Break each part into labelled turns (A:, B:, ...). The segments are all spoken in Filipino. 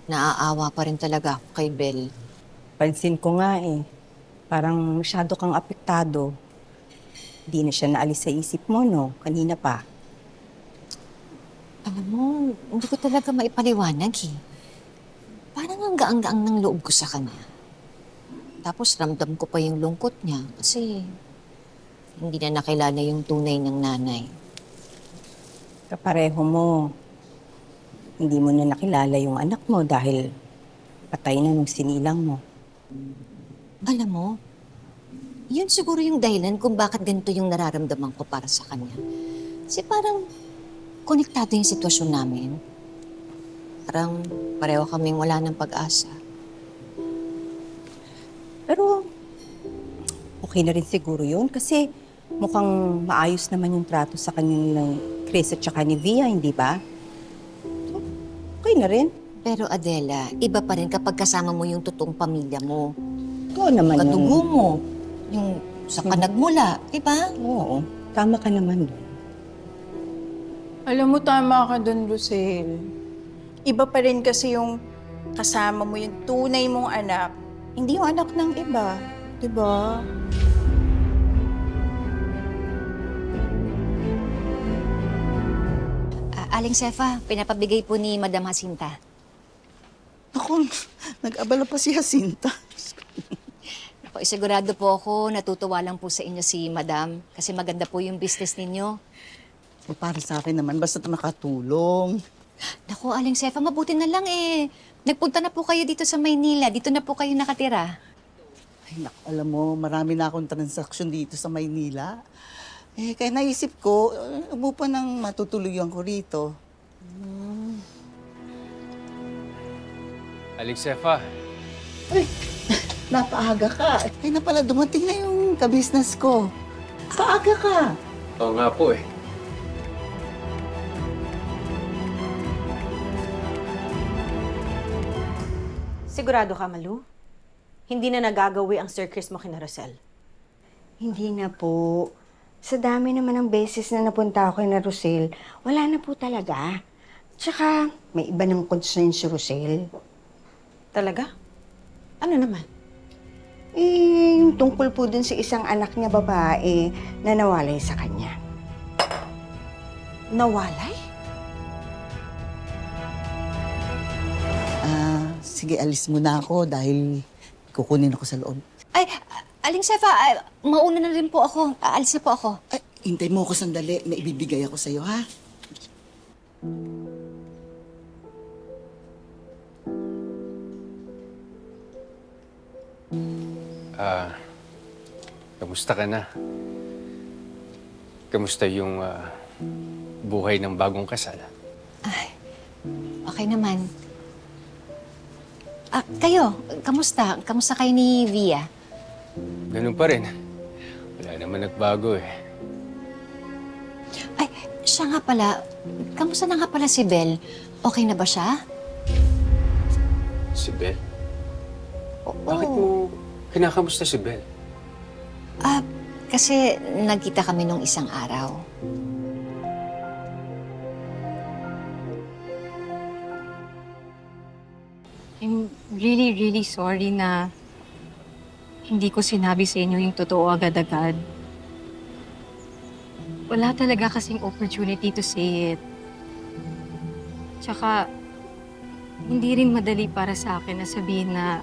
A: naaawa pa rin talaga ako kay Bel.
B: Pansin ko nga eh. Parang masyado kang apektado. Di na siya naalis sa isip mo, no? Kanina pa.
A: Alam mo, hindi ko talaga maipaliwanag eh. Parang ang gaang-gaang ng loob ko sa kanya. Tapos ramdam ko pa yung lungkot niya kasi hindi na nakilala yung tunay ng nanay.
B: Kapareho mo. Hindi mo na nakilala yung anak mo dahil patay na nung sinilang mo.
A: Alam mo, yun siguro yung dahilan kung bakit ganito yung nararamdaman ko para sa kanya. Kasi parang konektado yung sitwasyon namin. Parang pareho kaming wala ng pag-asa.
B: Pero okay na rin siguro yun kasi mukhang maayos naman yung trato sa kanya ng Chris at saka ni Via, hindi ba? So, okay na rin.
A: Pero Adela, iba pa rin kapag kasama mo yung totoong pamilya mo.
B: Oo naman
A: Kadugo
B: yun.
A: mo, yung sa kanagmula, di ba?
B: Oo, tama ka naman doon.
C: Alam mo, tama ka dun, Lucille. Iba pa rin kasi yung kasama mo yung tunay mong anak. Hindi yung anak ng iba. Diba?
A: Aling Sefa, pinapabigay po ni Madam Jacinta.
D: Ako, nag-abala pa si Jacinta.
A: Ako, sigurado po ako, natutuwa lang po sa inyo si Madam kasi maganda po yung business ninyo.
D: O para sa akin naman, basta makatulong.
A: Naku, Aling Sefa, mabuti na lang eh. Nagpunta na po kayo dito sa Maynila. Dito na po kayo nakatira.
D: Ay, naku, alam mo, marami na akong transaksyon dito sa Maynila. Kaya naisip ko, umupa ng matutuluyan ko rito.
E: Alexefa,
D: Ay, napaaga ka. Kaya na pala dumating na yung ka-business ko. Paaga ka.
E: oo nga po eh.
F: Sigurado ka, Malu? Hindi na nagagawi ang circus mo kina Rosel.
G: Hindi na po. Sa dami naman ng beses na napunta ako kay na Rosel, wala na po talaga. Tsaka, may iba ng concern si Rosel.
F: Talaga? Ano naman?
G: Yung tungkol po dun sa isang anak niya babae na nawalay sa kanya.
F: Nawalay?
D: Sige, alis muna ako dahil kukunin ako sa loob.
A: Ay, Aling Sefa, mauna na rin po ako. Aalis na po ako.
D: Ay, hintay mo ako sandali. May ibibigay ako sa'yo, ha?
E: Kamusta ka na? Kamusta yung buhay ng bagong kasal?
A: Okay naman. Kayo, kamusta? Kamusta kayo ni Via?
E: Ganun pa rin. Wala naman nagbago eh.
A: Ay, siya nga pala. Kamusta na nga pala si Bel? Okay na ba siya?
E: Si Bel? Bakit mo kinakamusta si Bel?
A: Kasi nagkita kami nung isang araw.
H: I'm really, really sorry na hindi ko sinabi sa inyo yung totoo agad-agad. Wala talaga kasing opportunity to say it. Tsaka, hindi rin madali para sa akin na sabihin na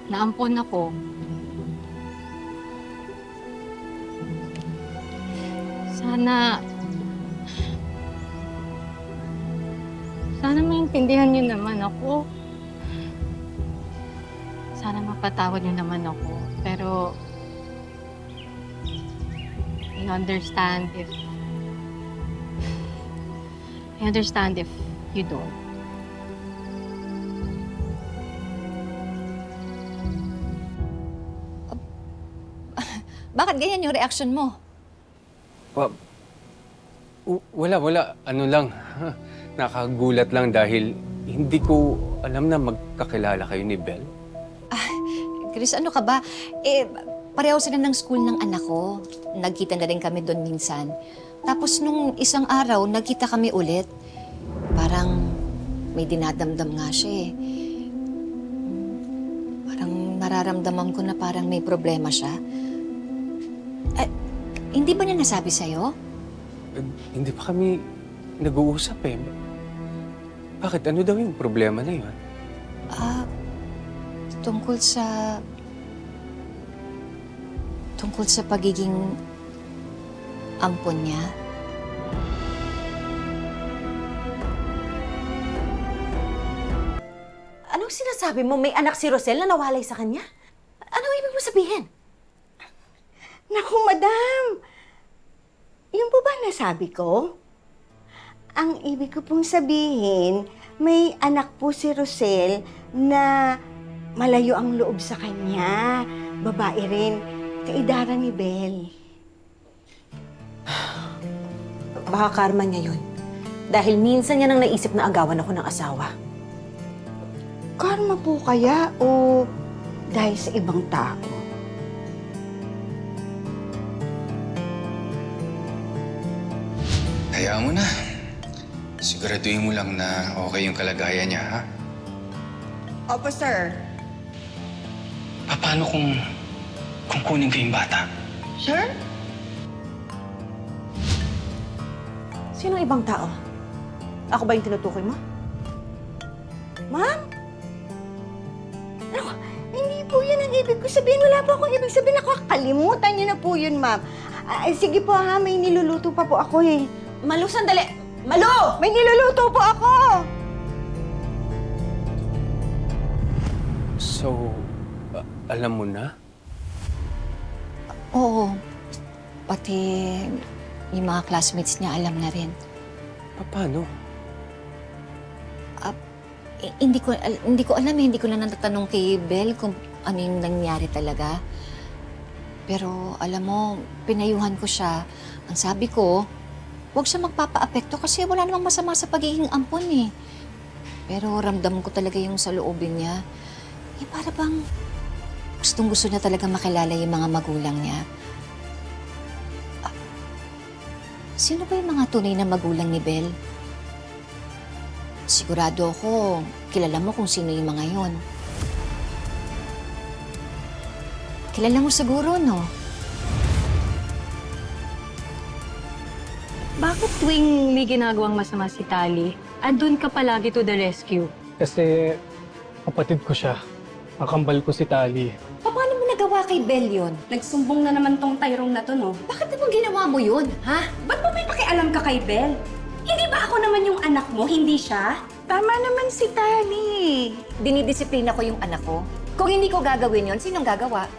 H: naampon ako. Sana maintindihan niyo naman ako. Sana mapatawad niyo naman ako. Pero, I understand if you don't.
A: Bakit ganyan yung reaction mo?
E: Wala. Ano lang. Nakagulat lang dahil hindi ko alam na magkakilala kayo ni Bel.
A: Chris, ano ka ba? Pareho sila ng school ng anak ko. Nagkita na rin kami doon minsan. Tapos nung isang araw, nagkita kami ulit. Parang may dinadamdam nga siya eh. Parang nararamdaman ko na parang may problema siya. Hindi ba niya nasabi sa'yo?
E: Hindi pa kami nag-uusap eh. Bakit? Ano daw yung problema na yun?
A: Tungkol sa... Tungkol sa pagiging ampon niya.
F: Anong sinasabi mo? May anak si Rosel na nawalay sa kanya? Anong ibig mo sabihin?
G: Naku, madam! Yun po ba nasabi ko? Ang ibig ko pong sabihin, may anak po si Rosel na malayo ang loob sa kanya. Babae rin, kaedara ni Bel.
F: Baka karma niya yun. Dahil minsan niya nang naisip na agawan ako ng asawa.
G: Karma po kaya o dahil sa ibang tao?
I: Hayaan mo na. Siguraduhin mo lang na okay yung kalagayan niya, ha?
G: Opo, sir.
I: Paano kung kunin ko yung bata?
G: Sir?
F: Sino ang ibang tao? Ako ba yung tinutukoy mo?
G: Ma'am? Naku, hindi po yun ang ibig ko sabihin. Wala po akong ibig sabihin. Nakakalimutan niyo na po yun, ma'am. Sige po ha, may niluluto pa po ako eh.
F: Malu, sandali! Malu!
G: May niluluto po ako!
E: So, alam mo na?
A: Oo. Pati yung mga classmates niya alam na rin.
E: Paano?
A: Hindi ko alam eh. Hindi ko na natatanong kay Bel kung ano yung nangyari talaga. Pero alam mo, pinayuhan ko siya. Ang sabi ko, huwag siya magpapa-apekto kasi wala namang masama sa pagiging ampon eh. Pero ramdam ko talaga yung sa loobin niya. Eh para bang gustong-gusto niya talaga makilala yung mga magulang niya. Sino ba yung mga tunay na magulang ni Bel? Sigurado ako, kilala mo kung sino yung mga yon. Kilala mo siguro, no?
H: Bakit tuwing may ginagawang masama si Tali, andun ka palagi to the rescue?
J: Kasi kapatid ko siya. Kakambal ko si Tali.
A: Paano mo nagawa kay Bel yun?
K: Nagsumbong na naman tong Tyrone na to, no?
A: Bakit naman ginawa mo yun, ha?
K: Ba't mo may pakialam ka kay Bel? Hindi ba ako naman yung anak mo, hindi siya?
C: Tama naman si Tali.
A: Dinidisiplina ko yung anak ko. Kung hindi ko gagawin yon, sinong gagawa?